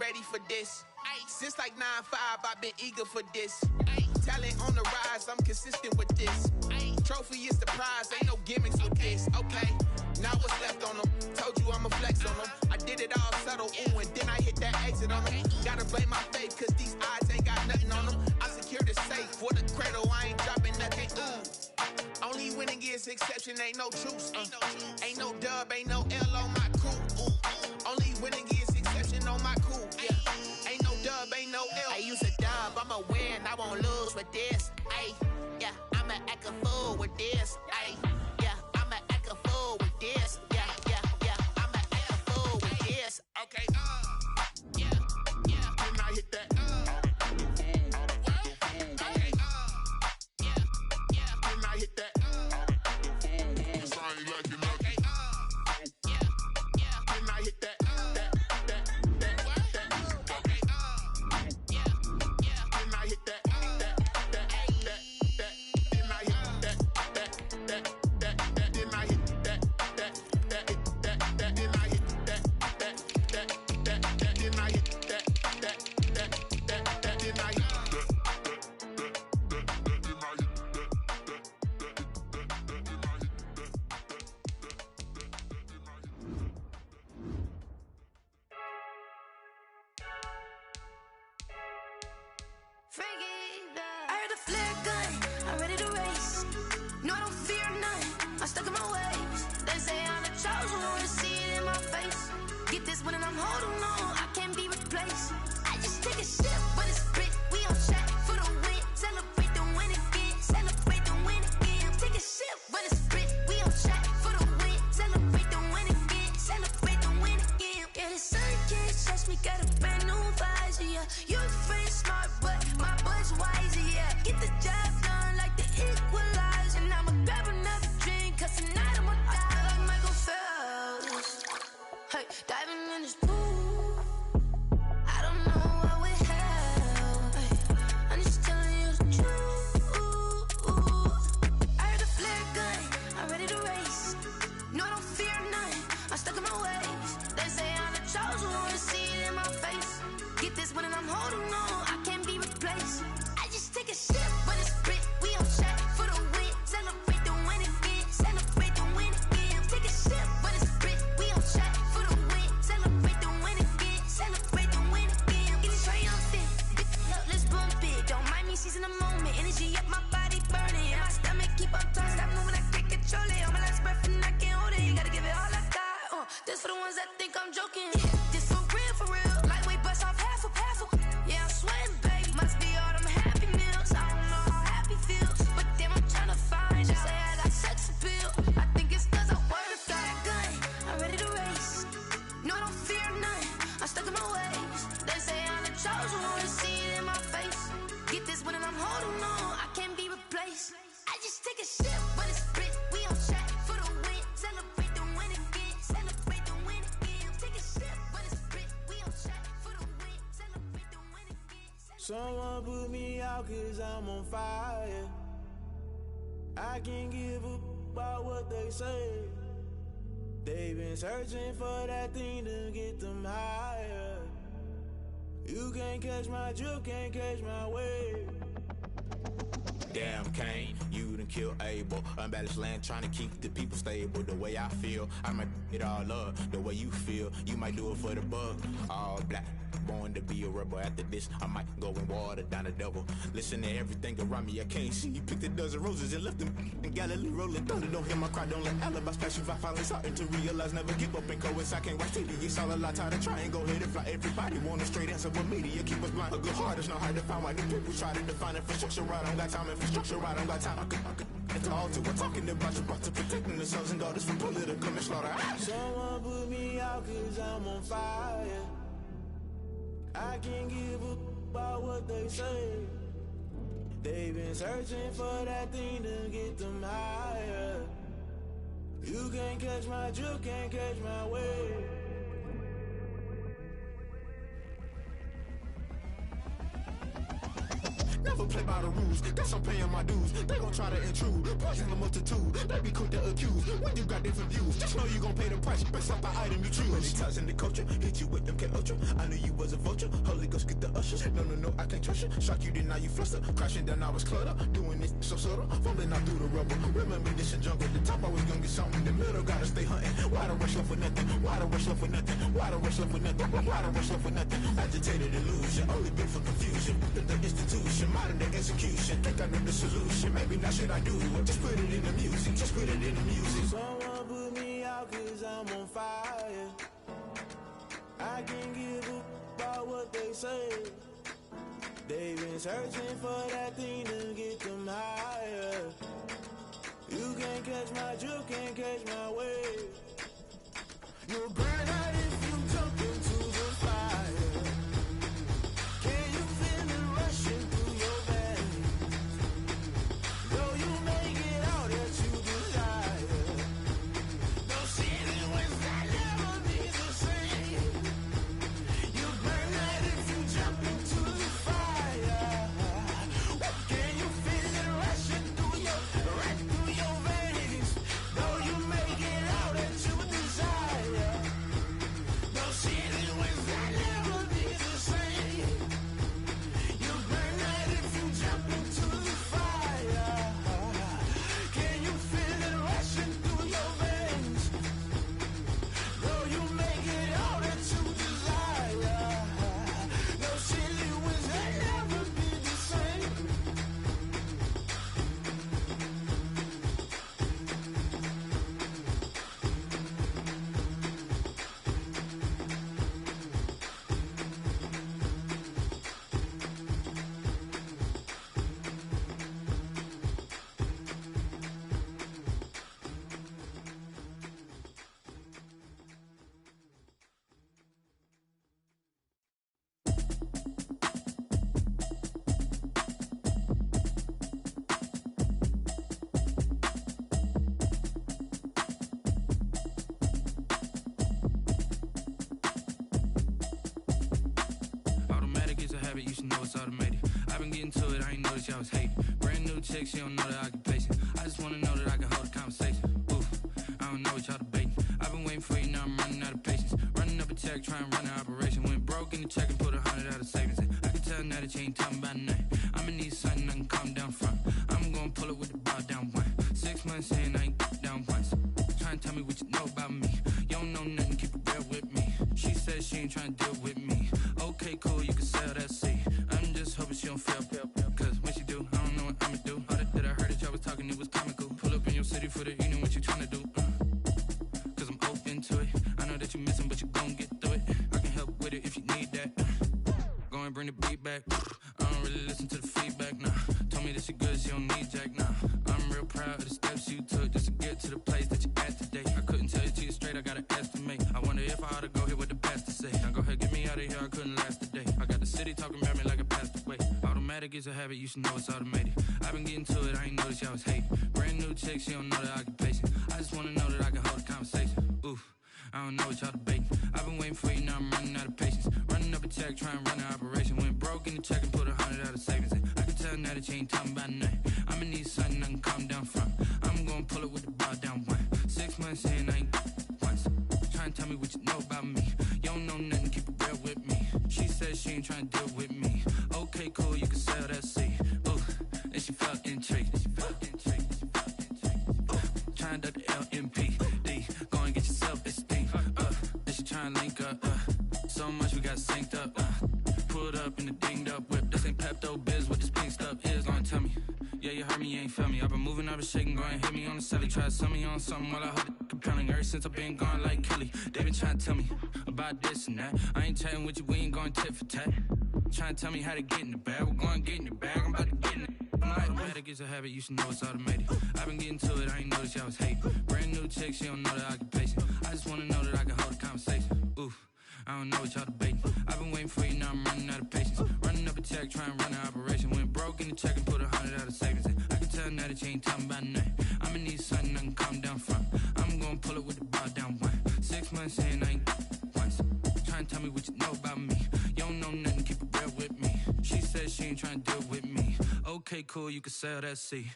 ready for this. Since like 9-5, I've been eager for this. Talent on the rise, I'm consistent with this. Trophy is the prize, ain't no gimmicks with this. Okay, now what's left on them? Told you I'ma flex on them. I did it all subtle, ooh, and then I hit that exit on them. Gotta blame my faith, cause these odds ain't got nothing on them. I secure the safe for the cradle, I ain't dropping nothing, ooh. Only winning is exception, ain't no truce. Ain't no dub, ain't no L on my crew. Ooh. Only winning is exception on my crew. Yeah. Ain't no dub, ain't no L. I use a dub, I'ma win, I won't lose with this. Ay, yeah, I'ma act a fool with this. Ay, yeah, I'ma act a fool with this. Yeah, yeah, yeah, I'ma act a fool with this. Okay, yeah, yeah. Then I hit that. Someone put me out cause I'm on fire. I can't give a about what they say. They've been searching for that thing to get them higher. You can't catch my drift, can't catch my wave. Damn Kane, you done killed Abel. Unbalanced land trying to keep the people stable. The way I feel, I might it all up. The way you feel, you might do it for the buck. All black, born to be a rebel. After this, I might go and water down the devil. Listen to everything around me, I can't see. Picked a dozen roses and left them in Galilee rolling thunder. Don't hear my cry, don't let alibis pass you. I finally starting to realize, never give up and coincide. Can't watch TV, it's all a lot. Tired of trying, go ahead and fly. Everybody want a straight answer, but media keep us blind. A good heart is not hard to find. Why the people try to define infrastructure right? I don't got time, infrastructure right, I don't got time. I could at the altar, we're talking about you, brought to protecting the sons and daughters from political manslaughter. Someone put me out cause I'm on fire. I can't give a about what they say. They've been searching for that thing to get them higher. You can't catch my drift, can't catch my wave. Never never play by the rules. Guess I'm paying my dues. They gon' try to intrude, poison the multitude. They be quick to accuse when you got different views. Just know you gon' pay the price based off the item you choose. Many times in the culture, hit you with MK Ultra. I knew you was a vulture. Holy Ghost get the ushers. No, I can't trust you. Shock you, then now you fluster. Crashing down, I was cluttered. Doing this so subtle, fumbling out through the rubble. Remember this in jungle. The top I was gonna get something. The middle gotta stay hunting. Why the rush left for nothing? Why the rush left for nothing? Why the rush left for nothing? Why the rush left for nothing? Agitated illusion, only been for confusion. The institution, modern day execution. Think I know the solution. Maybe now should I do it? Just put it in the music. Just put it in the music. Someone put me out 'cause I'm on fire. I can't give up about what they say. They've been searching for that thing to get them higher. You can't catch my drift, can't catch my wave. You'll burn out if you jump into the fire. Can you feel it rushing through your veins? Though you make it out that you desire. No city was that never be the same. You burn out if you jump into the fire. Can you feel it rushing through your veins? Though you make it out that you desire. No city was that never be the same. You burn out if you jump into the fire. Can you feel it rushing through your veins? Though you make it out that you desire. No city was that never be the same. Automatic is a habit, you should know it's automated. I've been getting to it, I ain't noticed y'all was hating. Brand new chick, she don't know the occupation. I just wanna know that I can hold a conversation. Oof, I don't know what y'all debating. I've been waiting for you, now I'm running out of patience. Running up a check, trying to run an operation. Went broke in the check and put 100 out of savings. I can tell now that you ain't talking about nothing. I'ma need something I can calm down from. I'm gonna pull it with the bar down one. 6 months in, I ain't down once. Trying to tell me what you know about me. You don't know nothing, keep it real with me. She said she ain't trying to deal with me. Okay, cool, you can sell that seat. I'm just hoping she don't fail. Cause when she do, I don't know what I'ma do. All that I heard that y'all was talking, it was comical. Pull up in your city for the evening, what you tryna do? Cause I'm open to it. I know that you missing, but you gon' get through it. I can help with it if you need that. Go and bring the beat back. I don't really listen to the feedback, nah. Told me that she good, she don't need jack, nah. I'm real proud of the steps you took just to get to the place that you at today. I couldn't tell you to you straight, I gotta estimate. I wonder if I ought to go here with the pastor say. Now go ahead, get me out of here, I couldn't last a day. I got the city talking about me like a passed away. Automatic is a habit, you should know it's automated. I've been getting to it, I ain't noticed y'all was hating. Brand new chick, she don't know the occupation. I just wanna know that I can hold a conversation. Oof, I don't know what y'all debating. I've been waiting for you, now I'm running out of patience. Running up a check, trying to run an operation. Went broke in the check and put 100 out of savings. I can tell now that you ain't talking about nothing. I'ma need something I can calm down from. I'm gonna pull it with the bar down one. 6 months in, I ain't once. Trying to tell me what you know about me. You don't know nothing, keep it real with me. She said she ain't trying to deal with me. Okay, cool, you can sell that seat. Ooh, and she felt intrigued. Trying to duck the LMPD. Go and get your self-esteem. Then she trying to link up. So much we got synced up. Pulled up in the dinged up whip. This ain't Pepto-Biz, what this pink stuff is. Long tell me. Yeah, you heard me, you ain't felt me. I've been moving, I've been shaking, go and hit me on the celly. Try to sell me on something while I hold it compelling. Ever since I've been gone like Kelly, they been trying to tell me about this and that. I ain't chatting with you, we ain't going tit for tat. Trying to tell me how to get in the bag. We're going to get in the bag, I'm about to get in it. Automatic is a habit, you should know it's automated. I've been getting to it, I ain't noticed y'all was hating. Brand new chick, she don't know the occupation. I just wanna know that I can hold a conversation. Oof, I don't know what y'all debating. I've been waiting for you, now I'm running out of patience. Running up a check, trying to run an operation. Went broke in the check and put 100 out of savings. I can tell now that you ain't talking about nothing. I'ma need something I can calm down from. I'm gonna pull it with the bar down one. 6 months in, I ain't once. Trying to tell me what you know about me. You don't know nothing, keep it real with me. She said she ain't trying to deal with me. cool, you can sail that sea.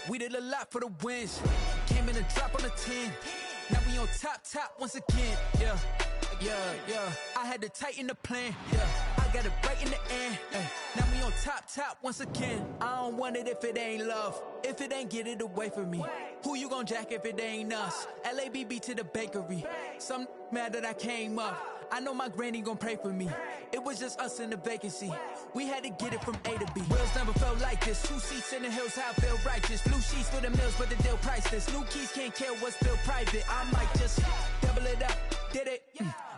We did a lot for the wins. Came in and drop on the 10. Now we on top once again. Yeah. I had to tighten the plan. Yeah. I got it right in the end. Now we on top once again. I don't want it if it ain't love. If it ain't, get it away from me. Who you gon' jack if it ain't us? LABB to the bakery. Some mad that I came up. I know my granny gon' pray for me. It was just us in the vacancy. We had to get it from A to B. Wheels never felt like this. 2 seats in the hills, how I feel righteous. Blue sheets for the mills, but the deal priceless. New keys can't care what's built private. I might just double it up. Did it?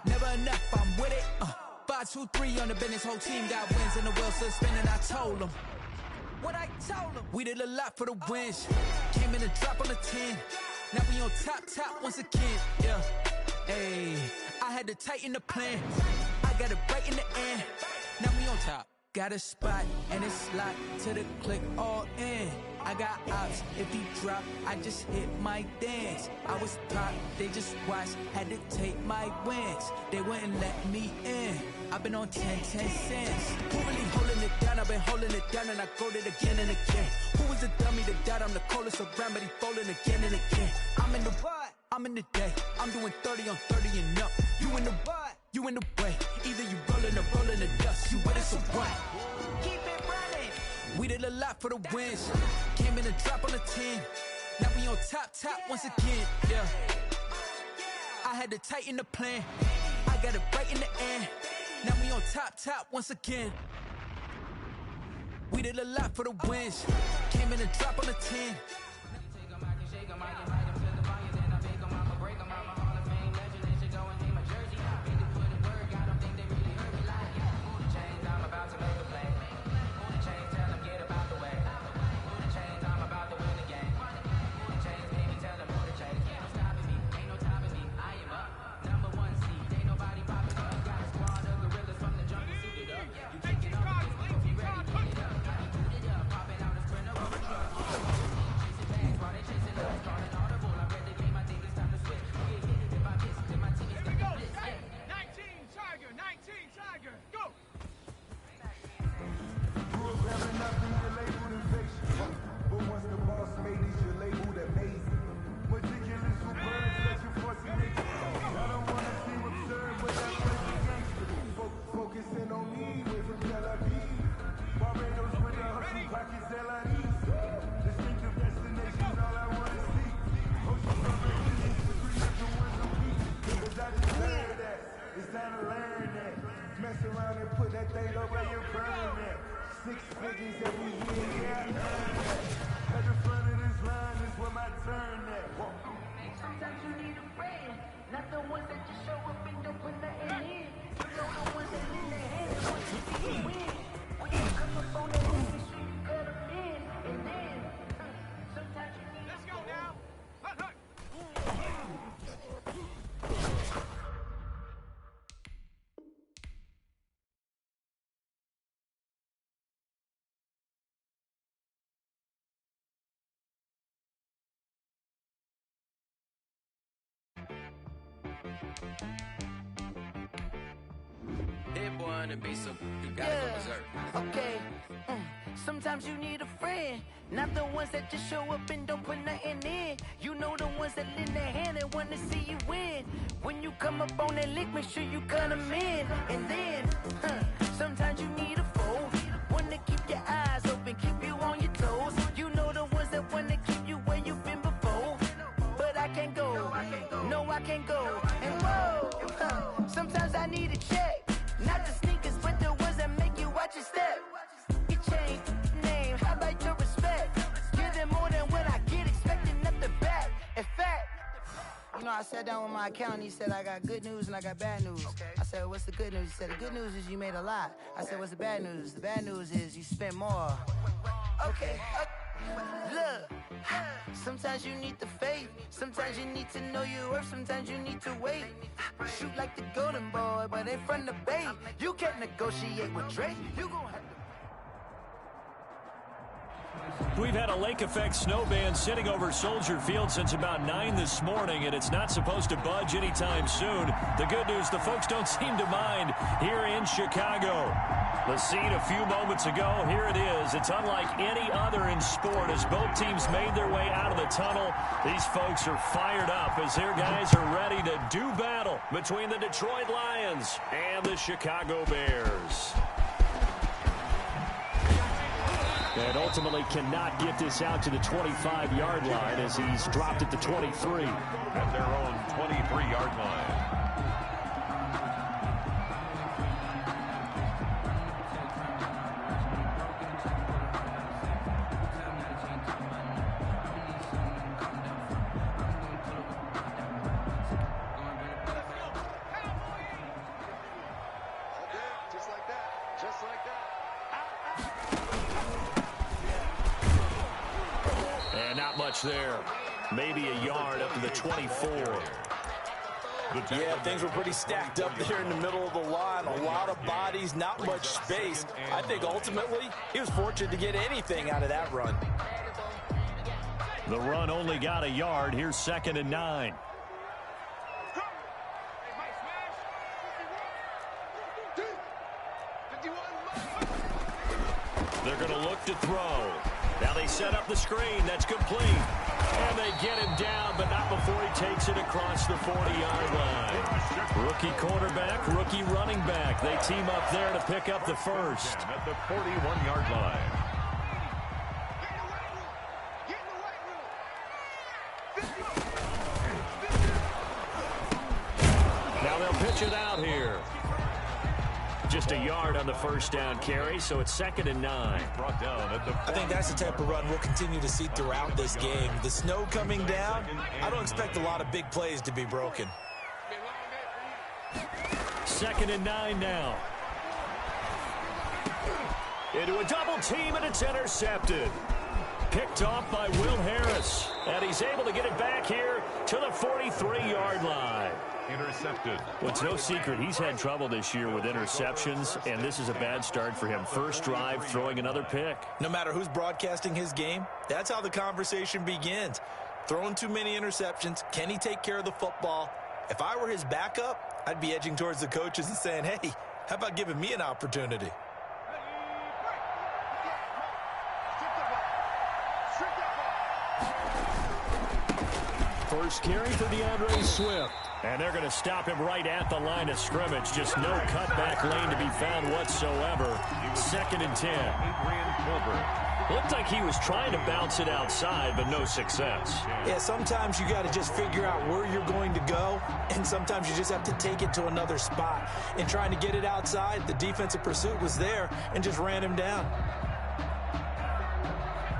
Never enough, I'm with it. 5, 2, 3 on the business. Whole team got wins and the wheels still spinning. I told them what I told them. We did a lot for the wins. Came in and drop on the 10. Now we on top once again. Yeah. Hey, I had to tighten the plan. I got it right in the end. Now we on top. Got a spot and it's locked to the click all in. I got ops, if he drop, I just hit my dance. I was top, they just watched, had to take my wins. They wouldn't let me in. I've been on 10 cents. Who really holding it down? I've been holding it down and I go it again and again. Who was the dummy that died? I'm the coldest around, but he folding again and again. I'm in the what? I'm in the day. I'm doing 30 on 30 and up. You in the what? You in the way. Either you rolling or rolling the dust. You with it, so what? Keep it running. We did a lot for the wins. Came in and drop on the 10. Now we on top once again. Yeah. I had to tighten the plan. I got it right in the end. Now we on top once again. We did a lot for the wins. Came in and drop on the 10. Hit boy and be so you gotta go berserk. Okay. Sometimes you need a friend, not the ones that just show up and don't put nothing in. You know the ones that lend their hand and want to see you win. When you come up on that lick, make sure you cut them in. And then, sometimes you need a foe, one to keep your eyes open, keep you on your toes. You know the ones that want to keep you where you've been before. But I can't go, no I can't go. And whoa, sometimes I need a check. Not the sneakers, but the ones that make you watch your step. You change name, how about your respect? Give them more than what I get, expecting nothing back. In fact, you know I I sat down with my accountant. He said, I got good news and I got bad news. Okay. I said, what's the good news? He said, the good news is you made a lot. I said, what's the bad news? The bad news is you spent more. Okay. Look, sometimes you need the faith. Sometimes you need to know your worth. Sometimes you need to wait. Shoot like the golden boy, but in front of the bay. You can't negotiate with Drake. You gon' have to. We've had a lake effect snow band sitting over Soldier Field since about 9 this morning, and it's not supposed to budge anytime soon. The good news, the folks don't seem to mind here in Chicago. The scene a few moments ago, here it is. It's unlike any other in sport as both teams made their way out of the tunnel. These folks are fired up as their guys are ready to do battle between the Detroit Lions and the Chicago Bears. And ultimately cannot get this out to the 25-yard line as he's dropped at the 23. At their own 23-yard line. There, maybe a yard up to the 24. Yeah, things were pretty stacked up there in the middle of the line. A lot of bodies, not much space. I think ultimately he was fortunate to get anything out of that run. The run only got a yard. Here's 2nd and 9. They're going to look to throw. Now they set up the screen. That's complete. And they get him down, but not before he takes it across the 40-yard line. Rookie quarterback, rookie running back. They team up there to pick up the first. At the 41-yard line. Now they'll pitch it out here. Just a yard on the first down carry, so it's 2nd and 9. Brought down at the I think that's the type of run we'll continue to see throughout this game. The snow coming down, I don't expect a lot of big plays to be broken. 2nd and 9 now. Into a double team, and it's intercepted. Picked off by Will Harris, and he's able to get it back here to the 43-yard line. Intercepted. Well, it's no secret he's had trouble this year with interceptions, and this is a bad start for him. First drive, throwing another pick. No matter who's broadcasting his game, that's how the conversation begins. Throwing too many interceptions, can he take care of the football? If I were his backup, I'd be edging towards the coaches and saying, hey, how about giving me an opportunity? First carry for DeAndre Swift. And they're going to stop him right at the line of scrimmage. Just no cutback lane to be found whatsoever. 2nd and 10. Looked like he was trying to bounce it outside, but no success. Yeah, sometimes you got to just figure out where you're going to go, and sometimes you just have to take it to another spot. And trying to get it outside, the defensive pursuit was there and just ran him down.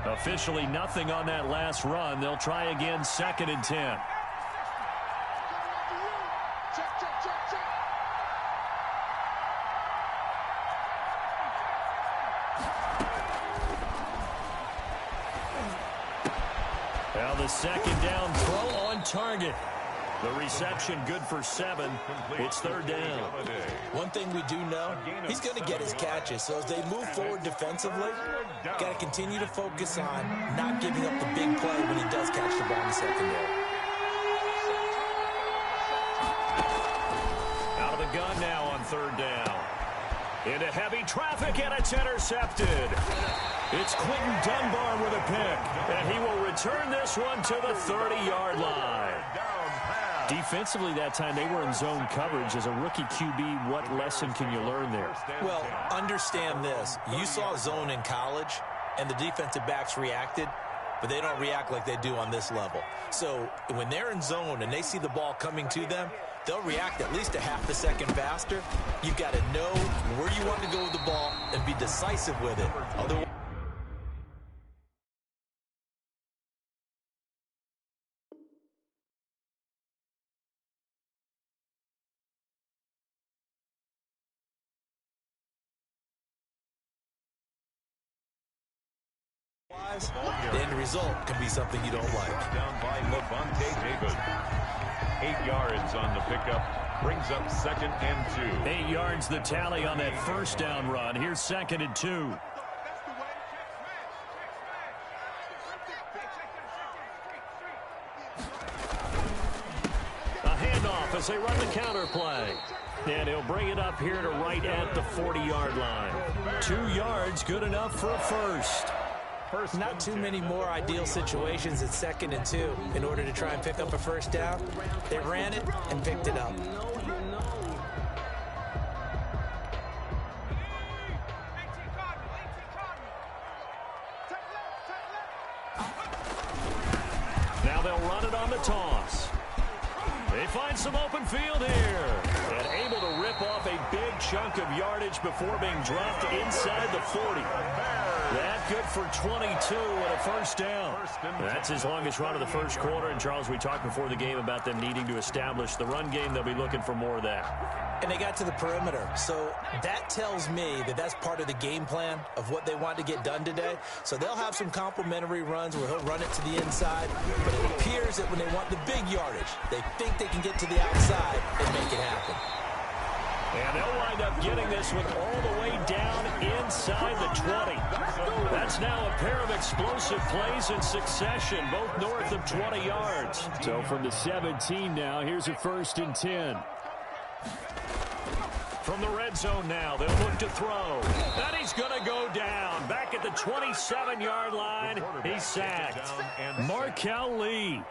Officially nothing on that last run. They'll try again, 2nd and 10. Now the 2nd down throw on target. The reception good for 7. It's 3rd down. One thing we do know, he's going to get his catches. So as they move forward defensively, got to continue to focus on not giving up the big play when he does catch the ball in the secondary. Out of the gun now on 3rd down. Into heavy traffic, and it's intercepted. It's Quentin Dunbar with a pick, and he will return this one to the 30-yard line. Defensively that time, they were in zone coverage. As a rookie QB, what lesson can you learn there? Well, understand this. You saw zone in college, and the defensive backs reacted, but they don't react like they do on this level. So when they're in zone and they see the ball coming to them, they'll react at least a half a second faster. You've got to know where you want to go with the ball and be decisive with it. Otherwise, guys, the end result can be something you don't like. Down by Levante David. 8 yards on the pickup. Brings up 2nd and 2. 8 yards the tally on that first down run. Here's 2nd and 2. A handoff as they run the counter play. And he'll bring it up here to right at the 40-yard line. 2 yards, good enough for a first. Not too many more ideal situations at 2nd and 2 in order to try and pick up a first down. They ran it and picked it up. Now they'll run it on the toss. They find some open field here. And able to rip off a big chunk of yardage before being dropped inside the 40. That good for 22 and a first down. That's his longest run of the first quarter. And, Charles, we talked before the game about them needing to establish the run game. They'll be looking for more of that. And they got to the perimeter. So that tells me that that's part of the game plan of what they want to get done today. So they'll have some complementary runs where he'll run it to the inside. But it appears that when they want the big yardage, they think they can get to the outside and make it happen. And they'll wind up getting this one all the way down inside the 20. That's now a pair of explosive plays in succession, both north of 20 yards. So from the 17 now, here's a 1st and 10. From the red zone now, they'll look to throw. And he's going to go down. Back at the 27-yard line, he's sacked. Markel Lee.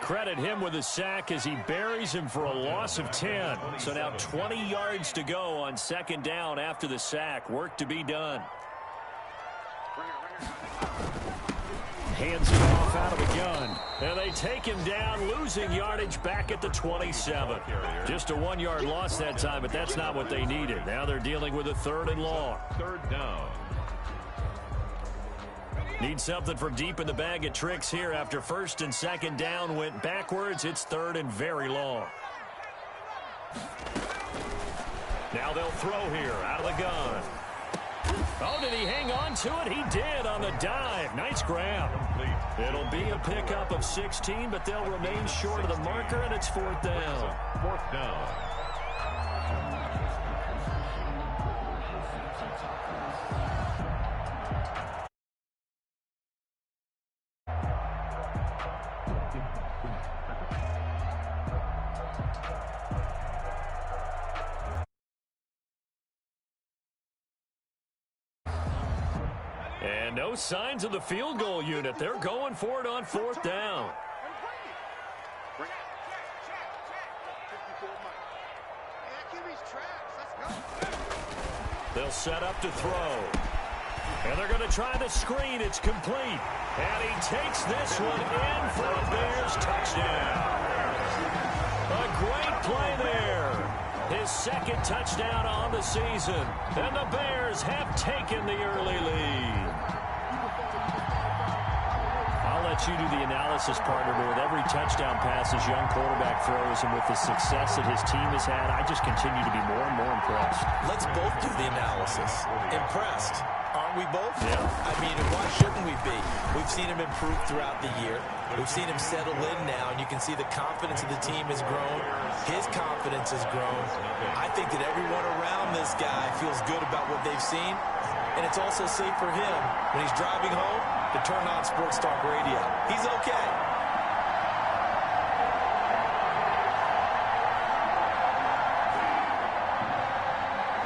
Credit him with a sack as he buries him for a loss of 10. So now 20 yards to go on 2nd down after the sack. Work to be done. Hands it off out of a gun. And they take him down, losing yardage back at the 27. Just a 1-yard loss that time, but that's not what they needed. Now they're dealing with a 3rd and long. 3rd down. Need something from deep in the bag of tricks here after 1st and 2nd down went backwards. It's 3rd and very long. Now they'll throw here out of the gun. Oh, did he hang on to it? He did on the dive. Nice grab. It'll be a pickup of 16, but they'll remain short of the marker, and it's 4th down. 4th down. And no signs of the field goal unit. They're going for it on 4th down. They'll set up to throw. And they're going to try the screen. It's complete. And he takes this one in for a Bears touchdown. A great play there. His 2nd touchdown on the season. And the Bears have taken the early lead. I'll let you do the analysis, partner, but with every touchdown pass his young quarterback throws and with the success that his team has had, I just continue to be more and more impressed. Let's both do the analysis. Impressed. Aren't we both? Yeah. I mean, why shouldn't we be? We've seen him improve throughout the year. We've seen him settle in now, and you can see the confidence of the team has grown. His confidence has grown. I think that everyone around this guy feels good about what they've seen, and it's also safe for him when he's driving home to turn on Sports Talk Radio. He's okay.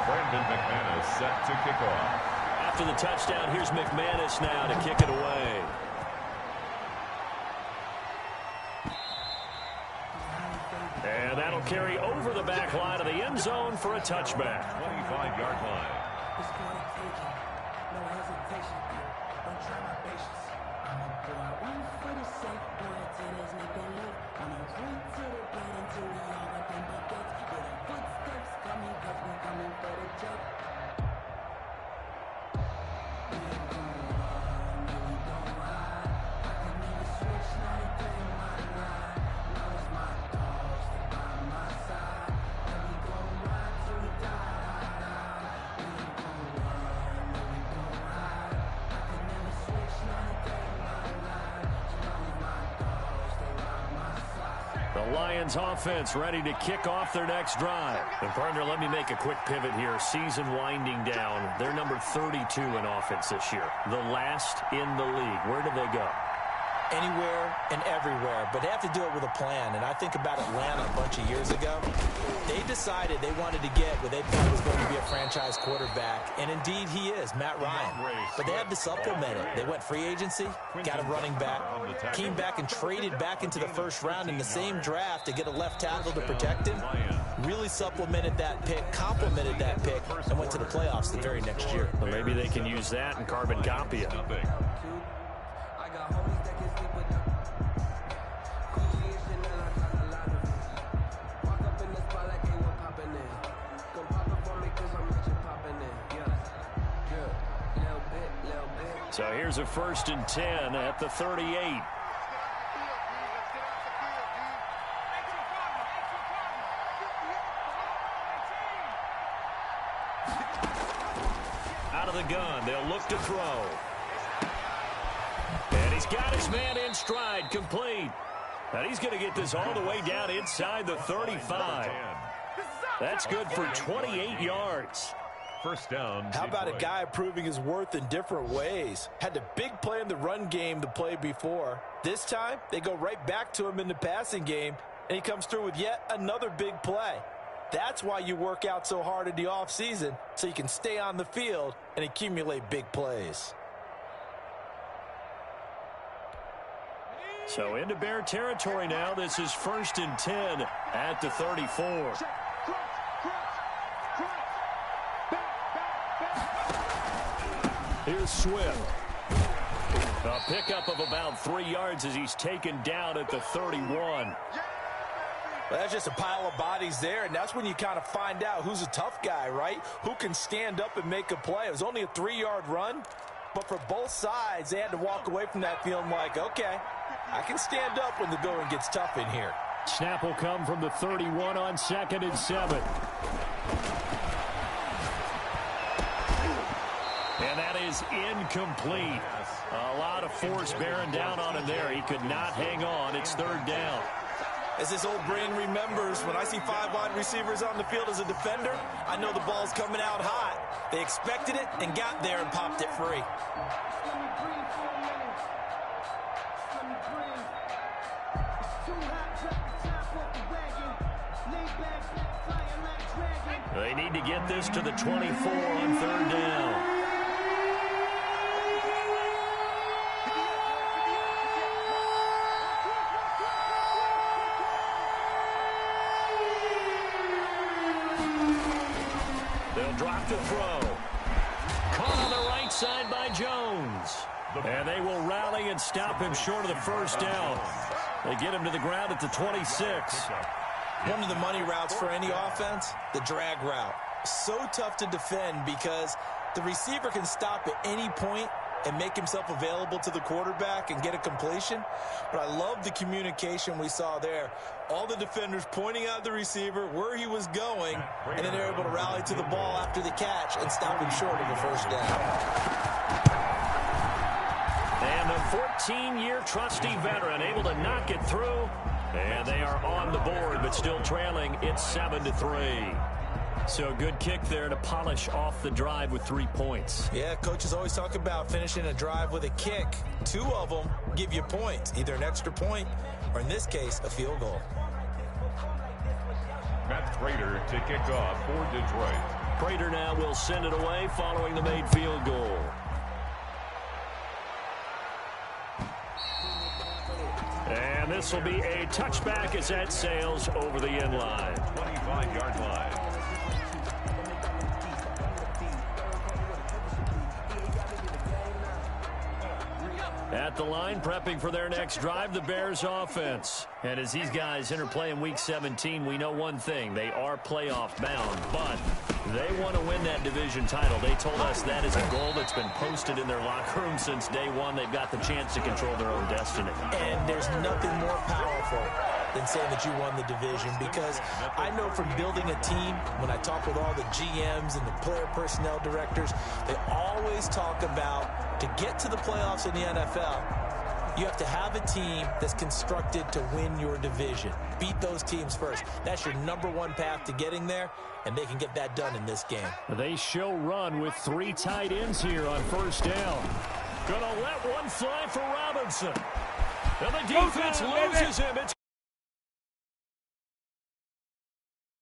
Brandon McManus set to kick off. After the touchdown, here's McManus now to kick it away. And that'll carry over the back line of the end zone for a touchback. 25-yard line. Lions offense ready to kick off their next drive. And partner, let me make a quick pivot here. Season winding down. They're number 32 in offense this year. The last in the league. Where do they go? Anywhere and everywhere, but they have to do it with a plan. And I think about Atlanta a bunch of years ago. They decided they wanted to get what they thought was going to be a franchise quarterback, and indeed he is, Matt Ryan. But they had to supplement it. They went free agency, got a running back, came back and traded back into the first round in the same draft to get a left tackle to protect him. Really supplemented that pick, complemented that pick, and went to the playoffs the very next year. Well, maybe they can use that and carbon copy it. So here's a 1st and 10 at the 38. Out of the gun, they'll look to throw. And he's got his man in stride, complete. And he's going to get this all the way down inside the 35. That's good for 28 yards. First down. How about a guy proving his worth in different ways? Had the big play in the run game to play before. This time, they go right back to him in the passing game, and he comes through with yet another big play. That's why you work out so hard in the offseason, so you can stay on the field and accumulate big plays. So into Bear territory now. This is 1st and 10 at the 34. Here's Swift. A pickup of about 3 yards as he's taken down at the 31. Well, that's just a pile of bodies there, and that's when you kind of find out who's a tough guy, right? Who can stand up and make a play. It was only a 3-yard run, but for both sides, they had to walk away from that feeling like, okay, I can stand up when the going gets tough in here. Snap will come from the 31 on 2nd and 7. And that is incomplete. A lot of force bearing down on him there. He could not hang on. It's 3rd down. As this old brain remembers, when I see 5 wide receivers on the field as a defender, I know the ball's coming out hot. They expected it and got there and popped it free. They need to get this to the 24 on 3rd down. They'll drop to throw. Caught on the right side by Jones. And they will rally and stop him short of the 1st down. They get him to the ground at the 26. One of the money routes for any offense, the drag route. So tough to defend because the receiver can stop at any point and make himself available to the quarterback and get a completion. But I love the communication we saw there. All the defenders pointing out the receiver, where he was going, and then they're able to rally to the ball after the catch and stop him short of the 1st down. And the 14-year trusty veteran able to knock it through. And they are on the board, but still trailing. It's 7-3. So good kick there to polish off the drive with 3 points. Yeah, coaches always talk about finishing a drive with a kick. 2 of them give you points, either an extra point or, in this case, a field goal. Matt Prater to kick off for Detroit. Prater now will send it away following the made field goal. And this will be a touchback as that sails over the end line. 25-yard line. At the line, prepping for their next drive, the Bears offense. And as these guys interplay in Week 17, we know one thing. They are playoff bound, but they want to win that division title. They told us that is a goal that's been posted in their locker room since day one. They've got the chance to control their own destiny. And there's nothing more powerful than saying that you won the division, because I know from building a team, when I talk with all the GMs and the player personnel directors, they always talk about, to get to the playoffs in the NFL, You have to have a team that's constructed to win your division. Beat those teams first. That's your number one path to getting there, and they can get that done in this game. They show run with 3 tight ends here on first down. Gonna let one fly for Robinson. And the defense loses him. It's